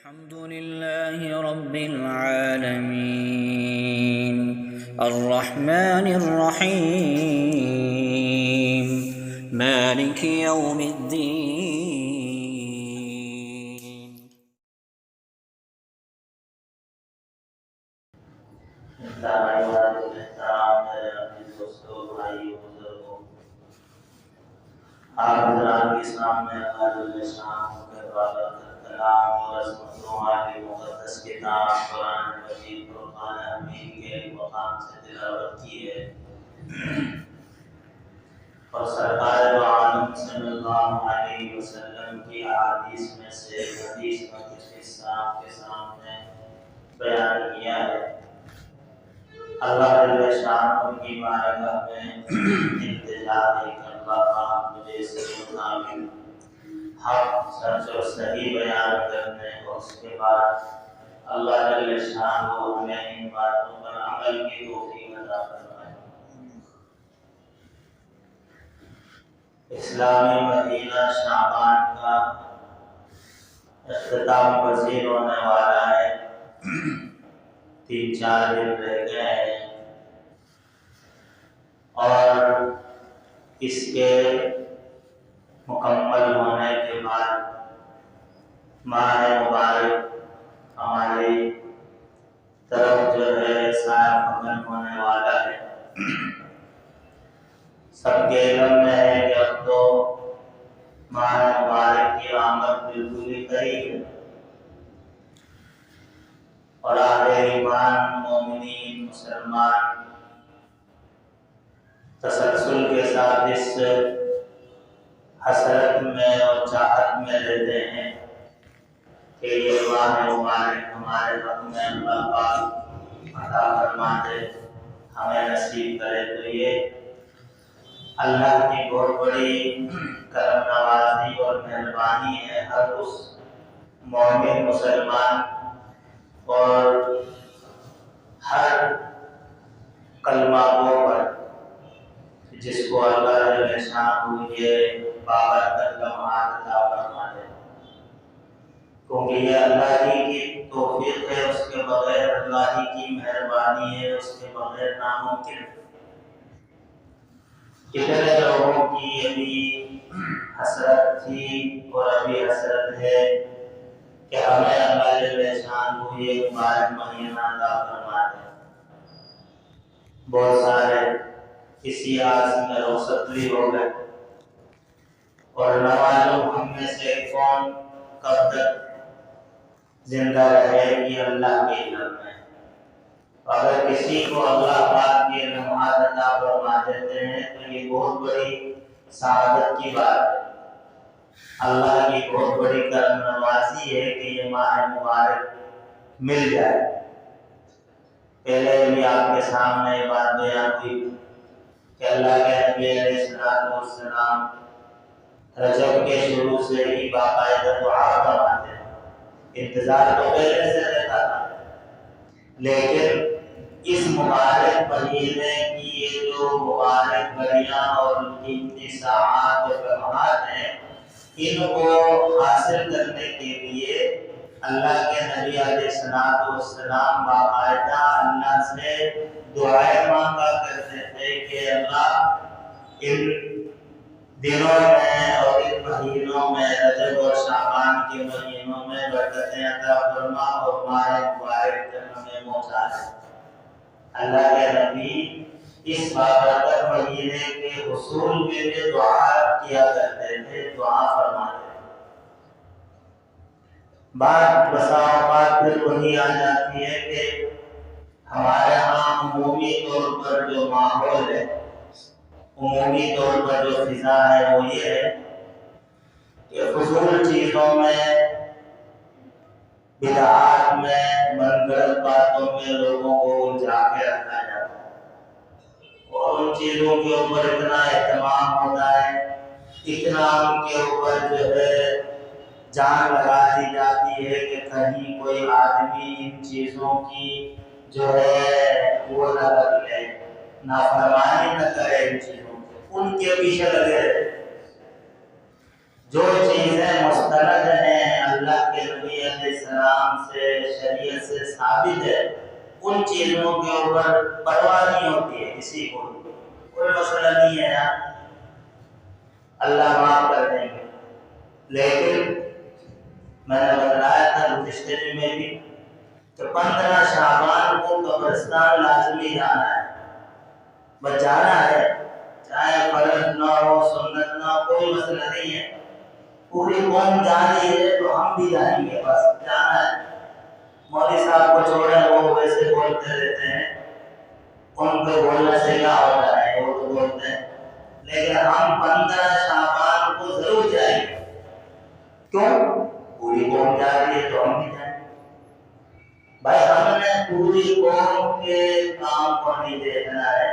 الحمد لله رب العالمين الرحمن الرحيم مالك يوم الدين. آپ حضرات کے سامنے کلام اور عظمتوں والی مقدس کتاب قرآن مجید فرقان حمید کے مقام سے تلاوت کی ہے اور سرکار دو عالم صلی اللہ علیہ وسلم کی احادیث میں سے ایک حدیث کا کچھ حصہ آپ کے سامنے بیان کیا ہے۔ اللہ جل شانہ کی بارگاہ میں التجا ہے کہ اللہ پاک مجھے اس کے مطابق حق سچ اور صحیح بیان کرنے اور اس کے بعد اللہ جل شانہ ہمیں ان باتوں پر عمل کی توفیق عطا فرمائے۔ اسلامی مہینہ شعبان کا اختتام پذیر ہونے والا ہے، 3-4 دن رہ گئے ہیں اور اس کے مکمل ہونے کے بعد ماہ مبارک ہماری طرف جو ہے سایہ فکن ہونے والا ہے۔ سب کے علم میں ہے کہ اب تو ماہ مبارک کی آمد بالکل ہی قریب ہے اور اہل ایمان مومنین مسلمان تسلسل کے ساتھ اس حسرت میں اور چاہت میں رہتے ہیں کہ یہ ماہ مبارک ہمارے حق میں اللہ پاک عطا فرما دے، ہمیں نصیب کرے۔ تو یہ اللہ کی بہت بڑی کرم نوازی اور مہربانی ہے ہر اس مومن مسلمان اور ہر کلمہ گو پر جس کو اللہ جل شانہ یہ بابرکت لمحات عطا فرما دے، کیونکہ یہ اللہ ہی کی توفیق ہے، اس کے بغیر اللہ ہی کی مہربانی ہے، اس کے بغیر ناممکن ہے۔ کتنے لوگوں کی ابھی حسرت تھی اور ابھی حسرت ہے کہ ہمیں اللہ جل شانہ یہ مبارک مہینہ عطا فرما دے۔ بہت سارے کسی آس میں رخصت بھی ہو گئے اور نہ معلوم ہم میں سے کون کب تک زندہ رہے یہ اللہ کے علم میں۔ اگر کسی کو اللہ پاک کے لمحات عطا فرما دیتے ہیں تو یہ بہت بڑی سعادت کی بات ہے، اللہ کی بہت بڑی کرم نوازی ہے کہ یہ ماہ مبارک مل جائے۔ پہلے بھی آپ کے سامنے یہ بات بیان ہوئی کہ اللہ کے نبی علیہ السلام رجب کے شروع سے ہی باقاعدہ دعا فرماتے ہیں۔ انتظار تو پہلے سے رہتا تھا، لیکن اس مبارک مہینے کی یہ جو مبارک گھڑیاں اور قیمتی ساعات اور لمحات ہیں، ان کو حاصل کرنے کے لیے اللہ کے نبی علیہ السلام باقاعدہ اللہ سے دعائیں مانگا کرتے تھے کہ اللہ ان دنوں میں اور ان مہینوں میں رجب اور شعبان کے مہینوں میں برکتیں عطا فرما اور ماہ مبارک تک ہمیں پہنچا دے۔ اللہ کے نبی اس بابرکت مہینے کے حصول کے لیے دعا کیا کرتے تھے، دعا فرماتے تھے۔ بات بسا اوقات پھر وہی آ جاتی ہے کہ ہمارے ہاں عمومی طور پر جو ماحول ہے، عمومی طور پر جو فضا ہے وہ یہ ہے کہ فضول چیزوں میں، بدعات میں، من گھڑت باتوں میں لوگوں کو الجھا کے رکھا جاتا ہے اور ان چیزوں کے اوپر اتنا اہتمام ہوتا ہے، اتنا ان کے اوپر جو ہے جان لگا دی جاتی ہے کہ کہیں کوئی آدمی ان چیزوں کی جو ہے وہ نہ کر لے، نافرمانی نہ کرے، ان چیزوں ان کے پیچھے لگے رہے۔ جو چیزیں مستند ہیں اللہ کے نبی علیہ السلام سے شریعت سے ثابت ہے ان چیزوں کے اوپر پرواہ نہیں ہوتی ہے کسی کو، کوئی مسئلہ نہیں ہے یار، اللہ معاف کر دیں گے۔ لیکن میں نے بتلایا تھا گزشتہ میں بھی کہ 15 شعبان کو قبرستان لازمی جانا ہے، بس جانا ہے، چاہے فرض نہ ہو سنت نہ ہو کوئی مسئلہ نہیں ہے، پوری قوم جا رہی ہے تو ہم بھی جائیں گے، بس جانا ہے۔ مولوی صاحب کو چھوڑیں وہ ویسے بولتے رہتے ہیں، ان کو بولنے سے کیا ہوتا ہے، وہ تو بولتے ہیں، لیکن ہم 15 شعبان کو ضرور جائیں گے۔ کیوں؟ پوری قوم جا رہی ہے تو ہم بھی جائیں گے۔ بھائی ہم نے پوری قوم کے کام کو نہیں دیکھنا ہے،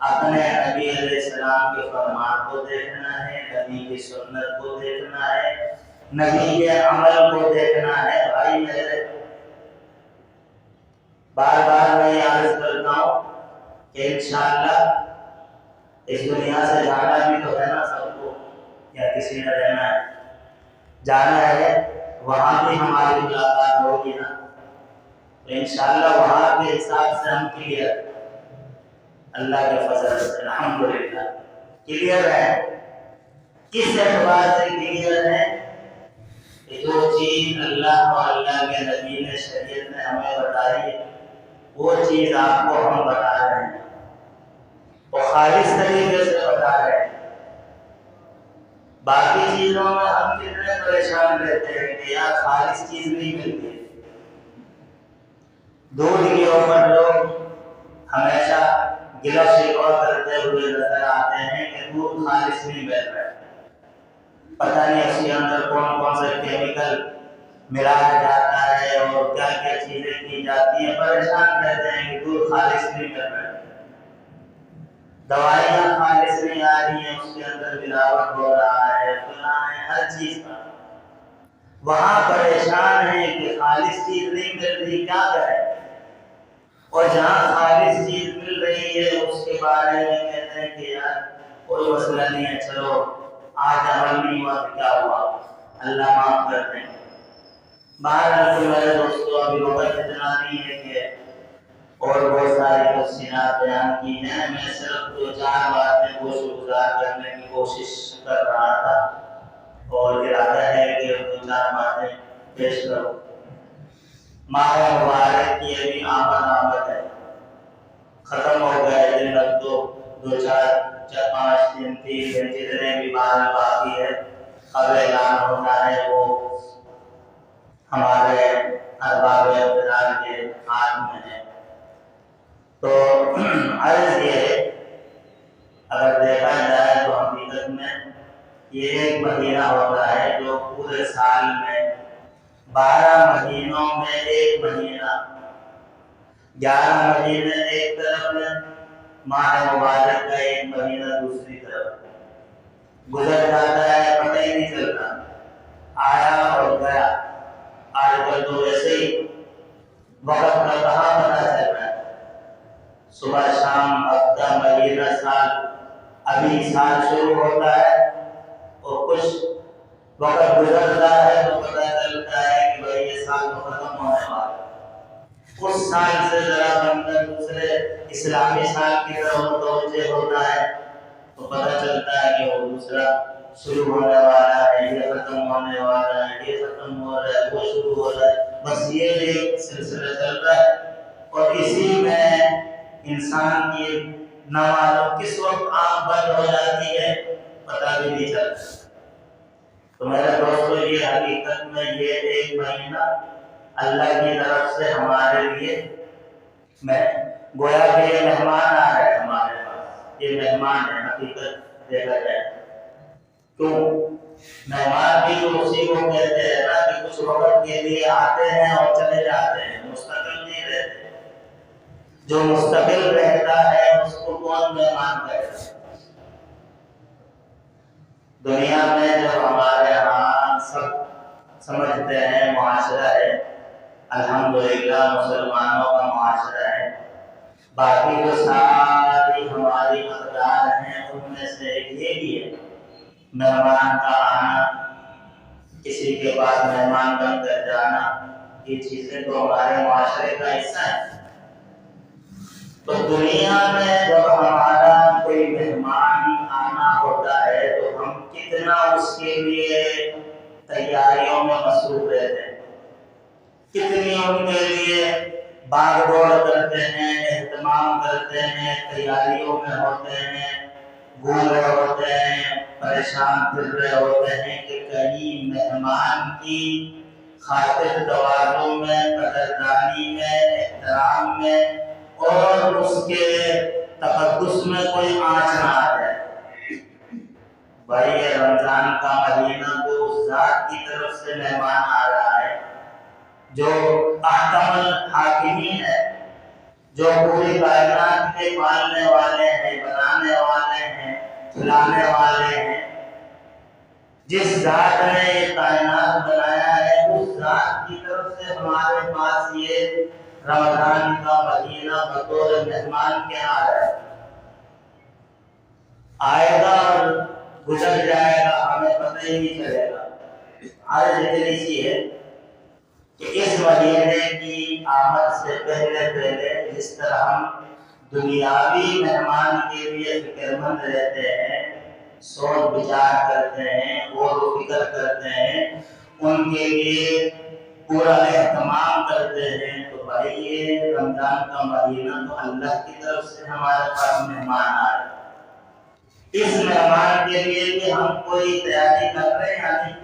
اپنے نبی علیہ السلام کے فرمان کو دیکھنا ہے، نبی کی سنت کو دیکھنا ہے، نبی کے عمل کو دیکھنا ہے۔ بھائی میرے بار بار میں یہ عرض کرتا ہوں کہ انشاءاللہ اس دنیا سے جانا بھی تو ہے نا سب کو، یا کسی نے رہنا ہے، جانا ہے، وہاں بھی ہماری ملاقات ہوگی نا، تو انشاءاللہ وہاں کے حساب سے ہم کلیئر، اللہ کے فضل سے الحمدللہ کلیئر ہے۔ کس اعتبار سے کلیئر ہے کہ جو چیز اللہ اور اللہ کے نبی نے شریعت نے ہمیں بتائی ہے وہ چیز آپ کو ہم بتا رہے ہیں، اور خالص طریقے سے بتا رہے ہیں۔ باقی چیزوں میں ہم کتنے پریشان رہتے ہیں کہ یار خالص چیز نہیں ملتی۔ دودھ کے اوپر لوگ ہمیشہ گلا شکوہ کرتے ہوئے نظر آتے ہیں کہ دودھ خالص نہیں مل رہا ہے، پتہ نہیں اس کے اندر کون کون سے کیمیکل ملایا جاتا ہے اور کیا کیا چیزیں کی جاتی ہیں، پریشان رہتے ہیں کہ دودھ خالص نہیں مل رہا ہے، دوائیاں خالص نہیں آ رہی ہیں، اس کے اندر ملاوٹ ہو رہا ہے، فلاں ہے، ہر چیز کا وہاں پریشان ہیں کہ خالص چیز نہیں مل رہی، کیا کریں؟ اور جہاں خالص چیز مل رہی ہے اس کے بارے میں کہتے ہیں کہ یار کوئی مسئلہ نہیں ہے، چلو آج عمل نہیں ہوا تو کیا ہوا، اللہ معاف کر دیں۔ بہرحال میرے دوستوں ابھی وقت اتنا نہیں ہے کہ اور بہت ساری تفصیلات بیان کی ہیں، میں صرف 2-4 باتیں کو گزار کرنے کی کوشش کر رہا تھا اور ارادہ ہے کہ 2-4 باتیں پیش کروں۔ ماہ مبارک کی ابھی آمد ہے، ختم ہو گئے دن، اب 2-4-5 دن 3 دن جتنے بھی بار باقی ہے قبل اعلان ہونا ہے وہ ہمارے ارباب اقتدار کے ہاتھ میں ہے۔ تو عرض یہ ہے اگر دیکھا جائے تو حقیقت میں یہ ایک مہینہ ہوتا ہے جو پورے سال میں 12 مہینوں میں ایک مہینہ، 11 مہینے ایک طرف میں، ماہ مبارک کا ایک مہینہ دوسری طرف گزر جاتا ہے، پتہ ہی نہیں چلتا، آیا اور گیا۔ آج کل تو ویسے ہی وقت کا کہاں پتہ چل رہا ہے، صبح شام ہفتہ مہینہ سال، ابھی سال شروع ہوتا ہے اور کچھ وقت گزرتا ہے تو پتہ چلتا ہے کہ بھائی یہ سال تو ختم ہونے والا ہے۔ اس سال سے ذرا بندہ دوسرے اسلامی سال کی طرف متوجہ ہوتا ہے تو پتہ چلتا ہے کہ وہ دوسرا شروع ہونے والا ہے، یہ ختم ہونے والا ہے، یہ ختم ہو رہا ہے، وہ شروع ہو رہا ہے، بس یہ ایک سلسلہ چل رہا ہے، اور اسی میں انسان کی نہ معلوم کس وقت آنکھ بند ہو جاتی ہے پتہ بھی نہیں چلتا۔ تو میرے دوستو یہ حقیقت میں یہ ایک مہینہ اللہ کی طرف سے ہمارے لیے میں گویا کہ یہ مہمان آ رہے ہیں ہمارے پاس، یہ مہمان ہے حقیقت دیکھا جائے تو مہمان بھی تو اسی کو کہتے ہیں نا کہ کچھ وقت کے لیے آتے ہیں اور چلے جاتے ہیں، مستقل نہیں رہتے۔ جو مستقل رہتا ہے اس کو کون مہمان کہتا ہے؟ دنیا میں جب ہمارے ہاں سب سمجھتے ہیں معاشرہ ہے، الحمدللہ مسلمانوں کا معاشرہ ہے، باقی جو ساری ہماری اقدار ہیں ان میں سے ایک یہ بھی ہے مہمان کا آنا، کسی کے پاس مہمان بن کر جانا، یہ چیزیں تو ہمارے معاشرے کا حصہ ہے۔ تو دنیا میں جب ہمارا کوئی مہمان آنا ہوتا ہے تو ہم کتنا اس کے لیے تیاریوں میں مصروف رہتے ہیں، کتنی ان کے لیے باغ دوڑ کرتے ہیں، اہتمام کرتے ہیں، تیاریوں میں ہوتے ہیں، گھوم رہے ہوتے ہیں، پریشان پھر رہے ہوتے ہیں کہ کہیں مہمان کی خاطر تواضع میں، قدردانی میں، احترام میں اور اس کے تقدس میں کوئی آنچ نہ آ جائے۔ بھائی یہ رمضان کا مہینہ تو اس ذات کی طرف سے مہمان آ رہا ہے جو احکم الحاکمین ہے، جو پوری کائنات کے پالنے والے ہیں، بنانے والے ہیں، کھلانے والے ہیں۔ جس ذات نے یہ کائنات بنایا ہے اس ذات کی طرف سے ہمارے پاس یہ رمضان کا مہینہ بطور مہمان کے آ رہا ہے، آئے گا اور گزر جائے گا، ہمیں پتہ ہی نہیں چلے گا۔ آج اتنی سی ہے کہ اس مہینے کی آمد سے پہلے جس طرح ہم دنیاوی مہمان کے لیے فکر مند رہتے ہیں، سوچ بچار کرتے ہیں، غور و فکر کرتے ہیں، ان کے لیے پورا اہتمام کرتے ہیں، تو بھائی یہ رمضان کا مہینہ تو اللہ کی طرف سے ہمارے پاس مہمان آ رہے ہیں۔ اس مہمان کے لیے بھی ہم کوئی تیاری کر رہے ہیں یا نہیں؟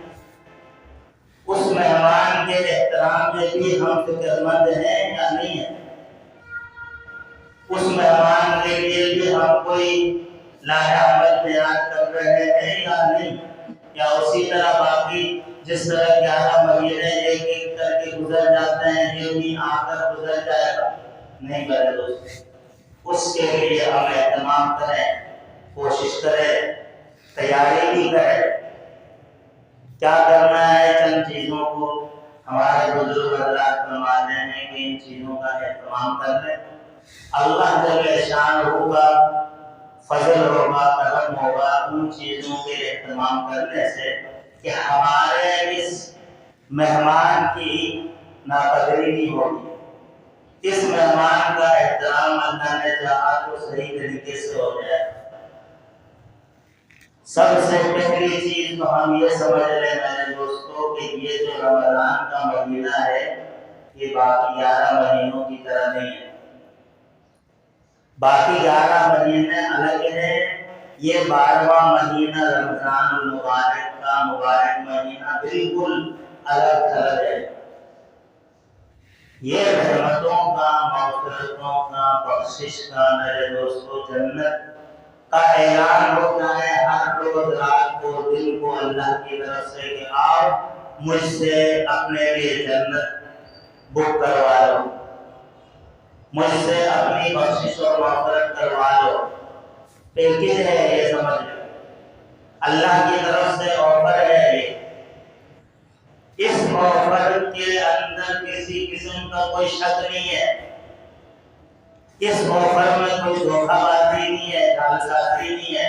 اس مہمان کے احترام میں بھی ہم فکر مند ہیں یا نہیں ہیں؟ اس مہمان کے لیے بھی ہم کوئی لاہ عمل تیار کر رہے ہیں یا نہیں؟ یا اسی طرح باقی جس طرح 11 مہینے ایک ایک کر کے گزر جاتے ہیں یہ بھی آ کر گزر جائے گا؟ نہیں کرے دوست، اس کے لیے ہم اہتمام کریں، کوشش کریں، تیاری بھی کریں۔ کیا کرنا ہے؟ چند چیزوں کو ہمارے بزرگ حضرات فرماتے ہیں کہ ان چیزوں کا اہتمام کر لیں۔ اللہ جل شانہ کا فضل ہوگا، کرم ہوگا ان چیزوں کے اہتمام کرنے سے کہ ہمارے اس مہمان کی ناقدری نہیں ہوگی، اس مہمان کا احترام اللہ نے چاہا تو صحیح طریقے سے ہو جائے۔ سب سے پہلی چیز تو ہم یہ سمجھ لیں میرے دوستوں کہ یہ جو رمضان کا مہینہ ہے یہ باقی 11 مہینوں کی طرح نہیں ہے۔ باقی 11 مہینے الگ ہیں، یہ 12واں مہینہ رمضان المبارک کا مبارک مہینہ بالکل الگ تھلگ ہے۔ یہ رحمتوں کا، مغفرتوں کا، بخشش کا، میرے دوستوں جنت کا اعلان ہوتا ہے ہر روز رات کو، دل کو اللہ کی طرف سے کہ آؤ مجھ سے اپنے لیے جنت بک کروا لو، مجھ سے اپنی بخشش اور مغفرت کروا لو۔ پیکج ہے یہ، سمجھ لو اللہ کی طرف سے آفر ہے یہ۔ اس آفر کے اندر کسی قسم کا کوئی شک نہیں ہے، اس آفر میں کوئی دھوکہ بازی نہیں ہے، جعلسازی نہیں ہے۔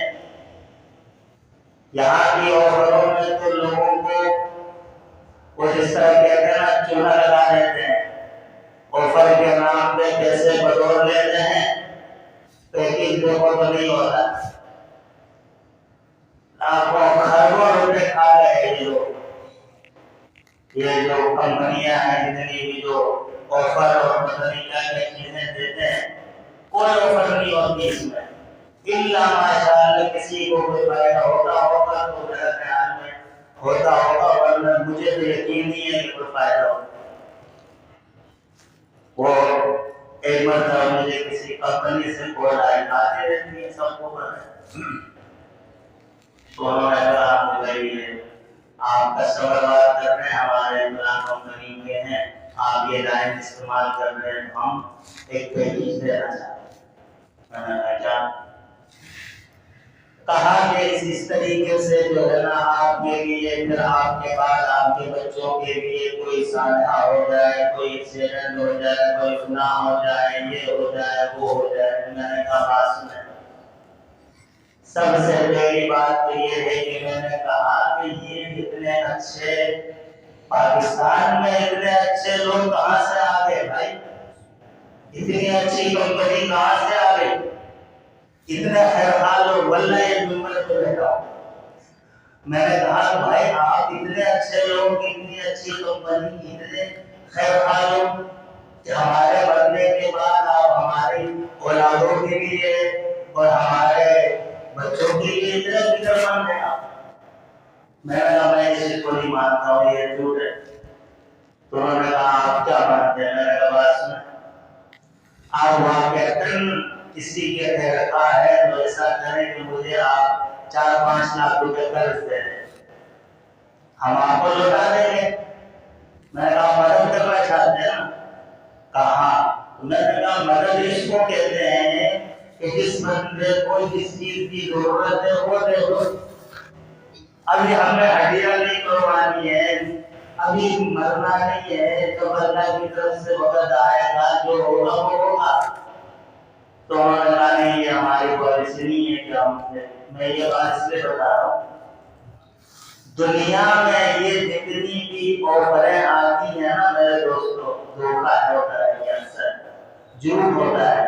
یہاں کی آفروں میں تو لوگوں کو وہ جس طرح کہتے ہیں نا چولہا لگا دیتے ہیں، آفر کے نام پہ پیسے بٹور لیتے ہیں، پیکج دیکھو تو نہیں ہوتا، لاکھوں خربوں روپے کھا گئے یہ جو کمپنیاں ہیں، جتنی بھی جو آفر اور پتہ نہیں کیا کیا چیزیں دیتے ہیں، کوئی آفر نہیں ہوتی اس میں، الا ماشاءاللہ کسی کو کوئی فائدہ ہوتا ہوگا تو میرے خیال میں ہوتا ہوگا، ورنہ مجھے تو یقین نہیں ہے کہ کوئی فائدہ ہوگا۔ وہ ایک مرتبہ مجھے کسی کمپنی سے کال آئی، آتی رہتی ہے سب کو پتہ ہے، تو انہوں نے کہا کہ بھائی آپ کسٹمر بات کر رہے ہیں، ہمارے فلاں کمپنی کے ہیں، آپ یہ لائن استعمال کر رہے ہیں، ہم ایک پیکیج دینا چاہتے ہیں۔ میں نے کہا کہ اس طریقے سے جو ہے نا آپ کے لیے، پھر آپ کے بعد آپ کے بچوں کے لیے کوئی سانحہ ہو جائے، کوئی ایکسیڈنٹ ہو جائے، کوئی گناہ ہو جائے، یہ ہو جائے، وہ ہو جائے۔ میں نے کہا بات سنیں، سب سے پہلی بات تو یہ ہے کہ میں نے کہا کہ یہ اتنے اچھے پاکستان میں اتنے اچھے لوگ کہاں سے آ گئے بھائی؟ اتنی اچھی کمپنی کہاں سے آ گئی؟ اتنے خیرخواہ لوگ، واللہ یہ نمبر پہ بیٹھا ہوں۔ میں نے کہا بھائی آپ اتنے اچھے لوگ، اتنی اچھی کمپنی، اتنے خیرخواہ لوگ کہ ہمارے مرنے کے بعد آپ ہماری اولادوں کے لیے اور ہمارے بچوں کے لیے اتنے فکر مند ہیں آپ۔ میں نے کہا میں اس کو نہیں مانتا ہوں، یہ جھوٹ ہے۔ تو انہوں نے کہا آپ کیا مانتے ہیں؟ میں نے کہا بات سنیں، آپ واقعتاً کسی کے خیرخواہ ہے تو ایسا کریں کہ مجھے آپ 4-5 لاکھ روپے قرض دے دیں، ہم آپ کو لوٹا دیں گے۔ میں نے کہا مدد کرنا چاہتے ہیں نا؟ کہا میں نے کہا مدد اس کو کہتے ہیں کہ جس بندے کو جس چیز کی ضرورت ہے وہ دے دو۔ ابھی ہمیں ہڈیاں نہیں کروانی ہے، ابھی مرنا نہیں ہے، تو اللہ کی طرف سے وقت آئے گا، جو ہوگا وہ ہوگا۔ تو انہوں نے کہا نہیں یہ ہماری پالیسی نہیں ہے کہ ہم میں یہ بات اس لیے بتا رہا ہوں، دنیا میں یہ جتنی بھی آفریں آتی ہیں نا میرے دوستوں، دھوکہ ہوتا ہے، یہ اکثر جھوٹ ہوتا ہے۔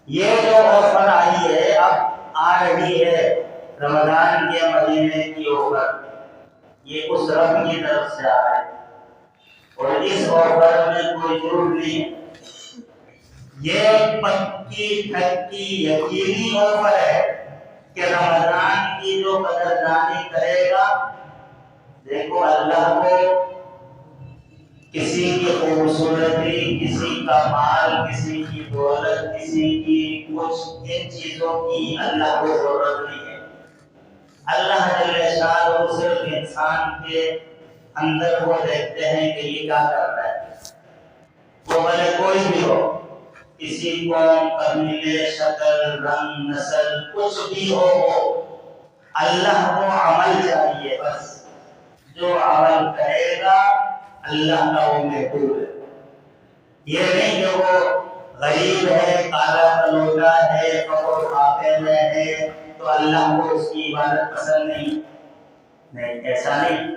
یہ جو آفر آئی ہے، اب آ رہی ہے رمضان کے مہینے کی آفر، یہ اس رب کی طرف سے آ رہا ہے، اور اس آفر میں کوئی جھوٹ نہیں ہے، یہ پکی پکی یقینی آفر ہے کہ رمضان کی جو قدردانی کرے گا، دیکھو اللہ کو کسی کی خوبصورتی، کسی کا مال، کسی کی دولت، کسی کی کچھ ان چیزوں کی اللہ کو ضرورت نہیں ہے۔ اللہ جل شانہ صرف انسان کے اندر وہ دیکھتے ہیں کہ یہ کیا کر رہا ہے، وہ بھلے کوئی بھی ہو، کسی قوم، قبیلے، شکل، رنگ، نسل، کچھ بھی ہو، اللہ کو عمل چاہیے، بس جو عمل کرے گا اللہ کا وہ محبوب ہے۔ یہ نہیں کہ وہ غریب ہے، کالا کلوٹا ہے، فقر کھاتے میں ہے تو اللہ کو اس کی عبادت پسند نہیں، نہیں ایسا نہیں۔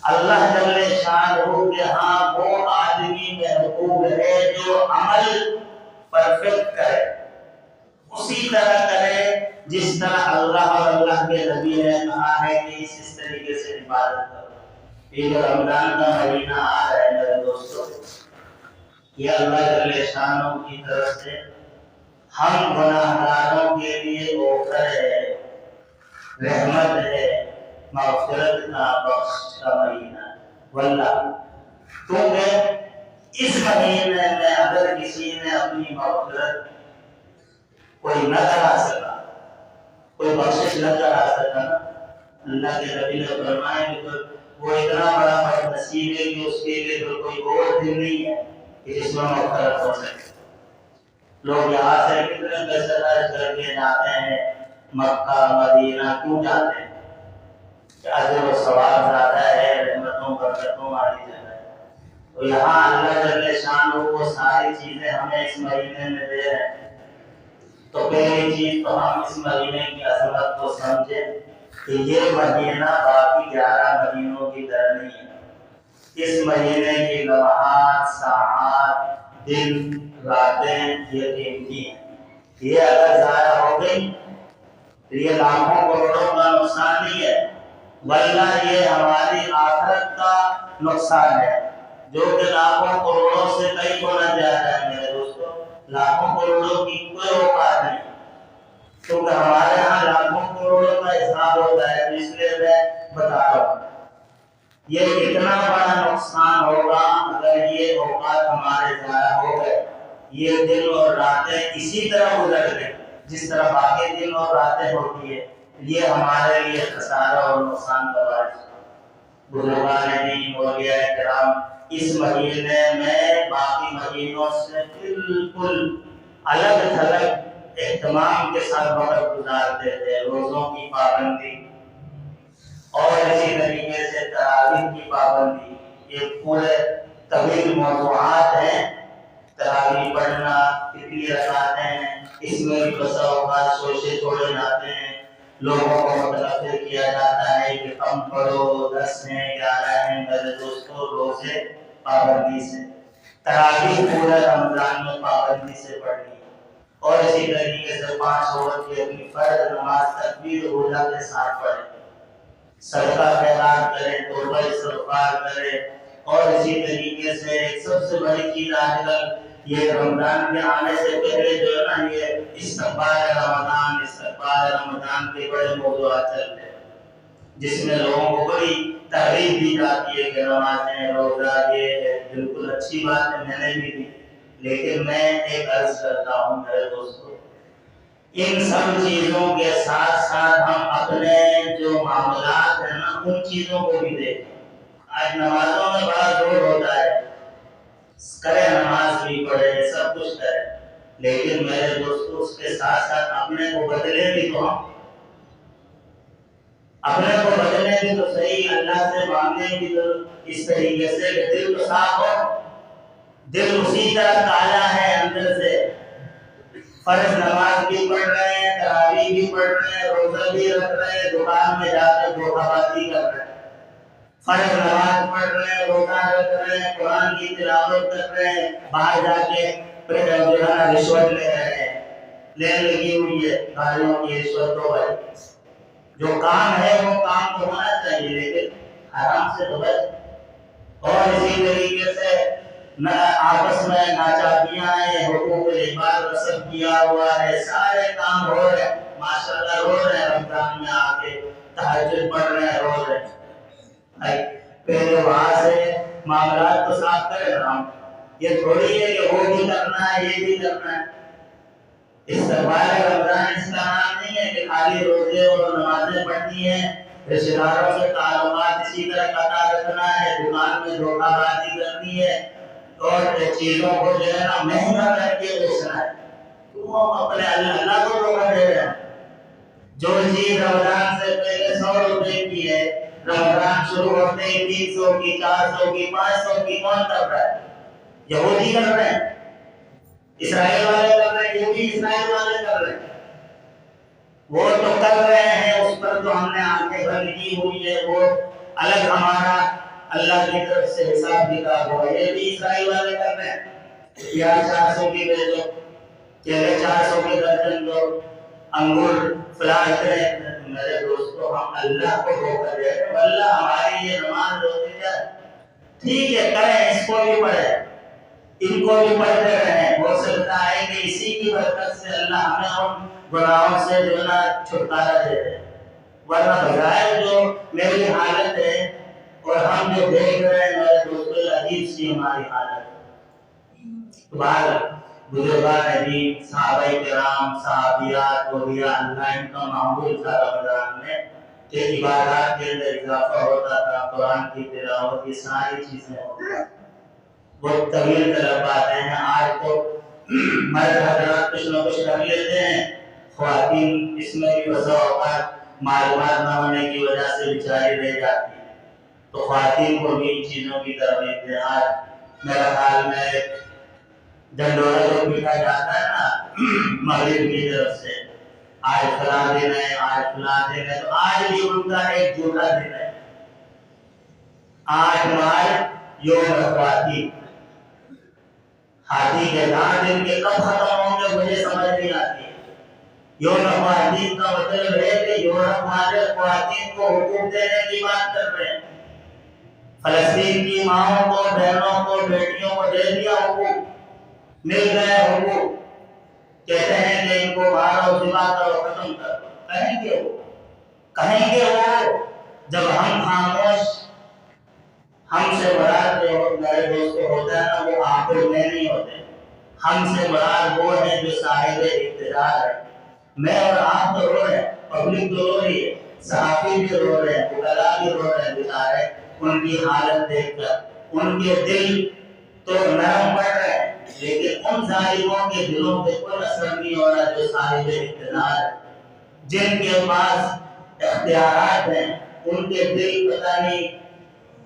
اللہ جل شانہ کے ہاں وہ آدمی محبوب ہے جو عمل پرفیکٹ کرے، اسی طرح کرے جس طرح اللہ اور اللہ کے نبی نے کہا ہے کہ اس طریقے سے عبادت کرو۔ یہ جو رمضان کا مہینہ آ رہا ہے میرے دوستوں، یہ اللہ جل شانہ کی طرف سے ہم گناہگاروں کے لیے آفر ہے، رحمت ہے، مغفرت کا بخش کا مہینہ۔ واللہ کیونکہ اس مہینے میں اگر کسی نے اپنی مغفرت کوئی نہ کرا سکا، کوئی بخشش نہ کرا سکا، اللہ کے نبی نے فرمایا کہ وہ اتنا بڑا بد نصیب ہے کہ اس کے لیے تو کوئی اور دن نہیں ہے کہ جس میں مغفرت ہو سکے۔ لوگ یہاں سے کتنے پیسے خرچ کر کے جاتے ہیں مکہ مدینہ، کیوں جاتے ہیں؟ کہ اجر و ثواب زیادہ ہے، رحمتوں برکتوں والی جگہ ہے۔ تو یہاں اللہ جل شانہ وہ ساری چیزیں ہمیں اس مہینے میں دے رہے ہیں۔ تو پہلی چیز تو ہم اس مہینے کی عظمت کو سمجھیں کہ یہ مہینہ باقی 11 مہینوں کی طرح نہیں ہے۔ اس مہینے کی لمحات، ساعات، دن، راتیں یہ قیمتی ہیں، یہ اگر ضائع ہو گئی تو یہ لاکھوں کروڑوں کا نقصان نہیں ہے، بلکہ یہ ہماری آخرت کا نقصان ہے، جو کہ لاکھوں کروڑوں سے کئی گنا زیادہ ہے میرے دوستوں۔ لاکھوں کروڑوں کی کوئی اوقات نہیں، کیونکہ ہمارے ہاں لاکھوں کروڑوں کا حساب ہوتا ہے، اس لیے میں بتا رہا ہوں یہ کتنا بڑا نقصان ہوگا اگر یہ اوقات ہمارے ضائع ہو گئے، یہ دن اور راتیں اسی طرح گزر گئے جس طرح باقی دن اور راتیں ہوتی ہے، یہ ہمارے لیے خسارہ اور نقصان کا باعث ہے۔ بزرگان دین اولیاء کرام اس مہینے میں باقی مہینوں سے بالکل الگ تھلگ اہتمام کے ساتھ وقت گزارتے تھے، روزوں کی پابندی اور اسی طریقے سے تراویح کی پابندی، یہ پورے طویل موضوعات ہیں، تراویح پڑھنا کتنی رکعتیں ہیں، اس میں بھی بسا اوقات شوشے چھوڑے جاتے ہیں، لوگوں کو متنفر کیا جاتا ہے کہ کم پڑھو، 10 ہیں 11 ہیں۔ میرے دوستوں، روزے پابندی سے، تراویح پورے رمضان میں پابندی سے پڑھنی ہے، اور اسی طریقے سے 5 وقت کی اپنی فرض نماز تکبیر اولیٰ کے ساتھ پڑھیں، صدقہ خیرات کریں، توبہ استغفار کریں، اور اسی طریقے سے ایک سب سے بڑی چیز آج کل یہ رمضان کے آنے سے پہلے جو ہے نا، یہ استقبال رمضان کے بڑے موضوعات چل رہے ہیں، جس میں لوگوں کو بڑی ترغیب دی جاتی ہے کہ نمازیں، روزہ، یہ بالکل اچھی بات ہے، میں نے بھی دی، لیکن میں ایک عرض کرتا ہوں میرے دوستوں، ان سب چیزوں کے ساتھ ساتھ ہم اپنے جو معاملات ہیں نا، ان چیزوں کو بھی دیکھیں۔ آج نمازوں میں بڑا زور ہوتا ہے، کرے نماز بھی پڑھے، سب کچھ کرے، لیکن میرے دوستوں اس کے ساتھ ساتھ اپنے کو بدلے بھی تو ہم، اپنے کو بدلنے بھی تو صحیح، اللہ سے مانگنے بھی تو اس طریقے سے کہ دل تو صاف ہو، دل اسی طرح کالا ہے اندر سے، فرض نماز بھی پڑھ رہے ہیں، تراویح بھی پڑھ رہے ہیں، روزہ بھی رکھ رہے ہیں، دکان میں جا کر دھوکہ بازی کر رہے ہیں، فرض نماز پڑھ رہے ہیں، روزہ رکھ رہے ہیں، قرآن کی تلاوت کر رہے ہیں، باہر جا کے جو ہے رشوت لے رہے ہیں، لین لگی ہوئی ہے گاڑیوں کی رشوت تو ہے، جو کام ہے وہ کام تو ہونا چاہیے، لیکن حرام سے تو بچ، اور اسی طریقے سے آپس میں ناچاکیاں ہیں، حقوق العباد رسم کیا ہوا ہے، سارے کام ہو رہے ہیں، ماشاءاللہ رو رہے ہیں، رمضان میں آ کے تہجد پڑھ رہے ہیں، رو رہے ہیں، پہلے وہاں سے معاملات تو صاف کرے نا ہم، یہ تھوڑی ہے کہ وہ بھی کرنا ہے یہ بھی کرنا ہے۔ استقبال رمضان اس کا نام نہیں ہے کہ خالی روزے اور نمازیں پڑھنی ہیں، رشتہ داروں سے تعلقات اسی طرح قطع رکھنا ہے، دکان میں دھوکہ بازی کرنی ہے، اور چیزوں کو جو ہے نا مہنگا کر کے بیچنا ہے، تو ہم اپنے اللہ کو دھوکہ دے رہے ہیں۔ جو چیز رمضان سے پہلے 100 روپے کی ہے، رمضان شروع ہوتے ہی 300 کی، 400 کی، 500 کی کون کر رہا ہے؟ یہودی کر رہے ہیں، اسرائیل والے کر رہے ہیں، یہ بھی اسرائیل والے کر رہے ہیں، وہ تو کر رہے ہیں، اس پر تو ہم نے آنکھیں بند کی ہوئی ہے، وہ الگ ہمارا اللہ کی طرف سے حساب کتاب ہوا، یہ بھی اسرائیل والے کر رہے ہیں، یا 400 کی بیچو، کیلے 400 کی درجن دو، انگور فلاں اتنے۔ میرے دوستو، ہم اللہ کو دھوکہ دے رہے ہیں، اللہ ہماری یہ نماز روزے کیا ٹھیک ہے کریں، اس کو بھی پڑھیں، ان کو بھی پڑھتے رہیں، ہو سکتا ہے کہ اسی کی برکت سے اللہ ہمیں ان گناہوں سے جو ہے نا چھٹکارا دے دے، ورنہ بظاہر جو میری حالت ہے اور ہم جو دیکھ رہے ہیں میرے دوستو، عجیب سی ہماری حالت ہے۔ بعض بزرگان دین، صحابہ کرام، صحابیات، اولیاء اللہ، ان کا معمول تھا رمضان میں کہ عبادات کے اندر اضافہ ہوتا تھا، قرآن کی تلاوت، یہ ساری چیزیں ہوتی ہیں، بہت طویل طلب باتیں ہیں۔ آج تو مرد حضرات کچھ نہ کچھ کر لیتے ہیں، خواتین اس میں بھی بسا اوقات معلومات نہ ہونے کی وجہ سے بیچاری رہ جاتی ہیں، تو خواتین کو بھی ان چیزوں کی ترغیب دیں۔ آج میرا خیال میں ڈنڈورا جو پیٹا جاتا ہے نا مغرب کی طرف سے، آج فلاں دن ہے، آج فلاں دن ہے، تو آج بھی ان کا ایک جھوٹا دن ہے، 8 مارچ یوم خواتین، ہاتھی کے دانت ان کے کب ختم ہوں گے مجھے سمجھ نہیں آتی ہے۔ یوم خواتین کا مطلب ہے کہ یورپ والے خواتین کو حقوق دینے کی بات کر رہے ہیں، فلسطین کی ماؤں کو، بہنوں کو، بیٹیوں کو دے دیا حقوق، مل گئے حقوق، کہتے ہیں کہ ان کو مارو، ذبح کرو، ختم کرو، کہیں گے وہ جب ہم خاموش، ہم سے مراد جو میرے دوست کو ہوتا ہے نا وہ عاقل میں نہیں ہوتے، ہم سے مراد وہ ہے جو صاحب اقتدار ہے۔ میں اور آپ تو رو رہے ہیں، پبلک تو رو رہی ہے، صحافی بھی رو رہے ہیں، وکلاء بھی رو رہے ہیں، بیچارے ان کی حالت دیکھ کر ان کے دل تو نرم پڑ رہے ہیں، لیکن ان ظالموں کے دلوں پہ کوئی اثر نہیں ہو رہا جو صاحب اقتدار ہے، جن کے پاس اختیارات ہیں، ان کے دل پتہ نہیں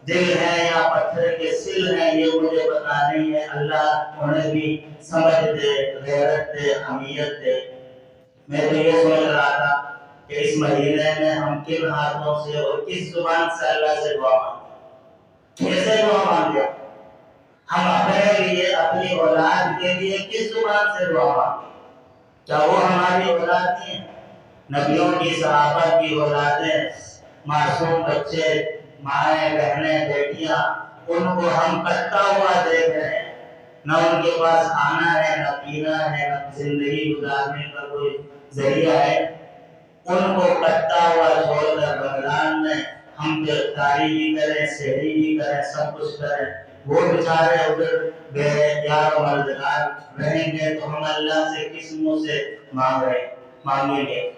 دل ہے یا پتھر کے سل ہیں یہ مجھے پتا نہیں ہے، اللہ انہیں بھی سمجھ دے، غیرت دے، حمیت دے۔ میں تو یہ سوچ رہا تھا کہ اس مہینے میں ہم کن ہاتھوں سے اور کس زبان سے اللہ سے دعا مانگیں، کیسے دعا مانگیں؟ ہم اپنے لیے، اپنی اولاد کے لیے کس زبان سے دعا مانگیں؟ کیا وہ ہماری اولاد نہیں ہے؟ نبیوں کی، صحابہ کی اولادیں، معصوم بچے، مائیں، بہنیں، بیٹیاں، ان کو ہم کٹتا ہوا دیکھ رہے ہیں، نہ ان کے پاس کھانا ہے، نہ پینا ہے، نہ زندگی گزارنے کا کوئی ذریعہ ہے، ان کو کٹتا ہوا چھوڑ کر رمضان میں ہم پہ افطاری بھی کریں، سحری بھی کریں، سب کچھ کریں، وہ بیچارے ادھر بے یار و مددگار رہیں گے تو ہم اللہ سے کس منہ سے مانگیں گے؟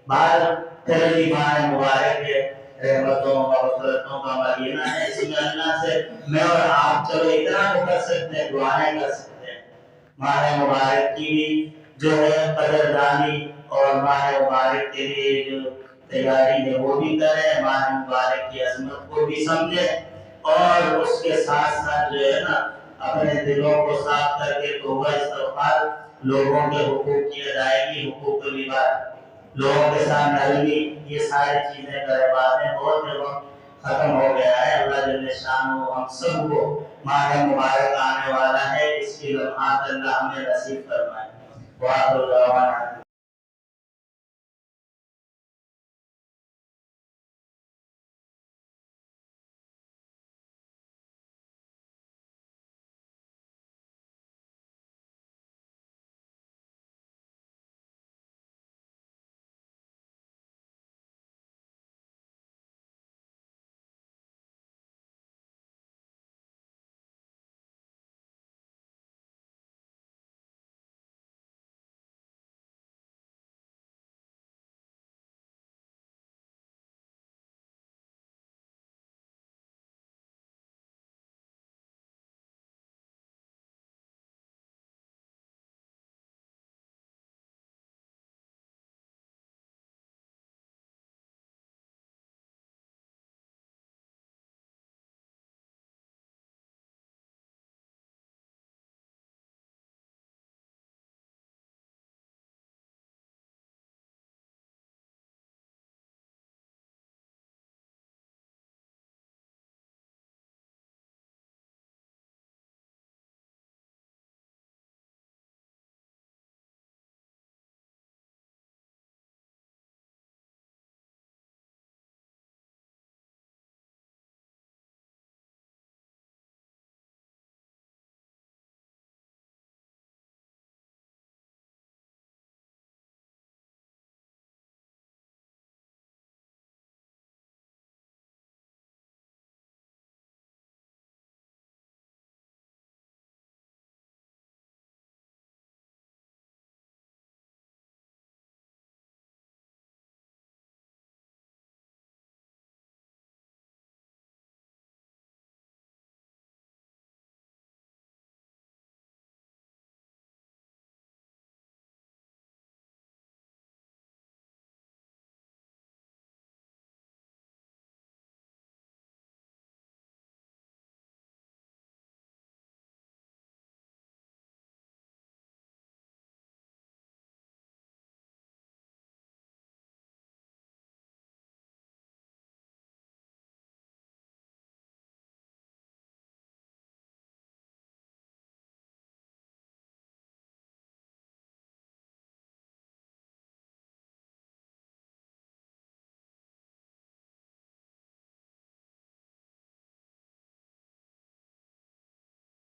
بعد پہلی ماہ مبارک ہے، رحمتوں اور مغفرتوں کا مہینہ ہے، اس میں اللہ سے میں اور آپ چلو اتنا تو کر سکتے ہیں، دعائیں کر سکتے ہیں۔ ماہ مبارک کی بھی جو ہے قدردانی اور ماہ مبارک کے لیے جو تیاری ہے وہ بھی کریں، ماہ مبارک کی عظمت کو بھی سمجھیں، اور اس کے ساتھ ساتھ جو ہے نا اپنے دلوں کو صاف کر کے توبہ استغفار، لوگوں کے حقوق کی ادائیگی، حقوق العباد، لوگوں کے ساتھ نرمی، یہ ساری چیزیں کرے۔ باتیں بہت ختم ہو گیا ہے۔ اللہ جل شانہ ہم سب کو ماہ مبارک آنے والا ہے، اس کی لمحات اللہ ہمیں نصیب فرمائے۔ وآخر دعوانا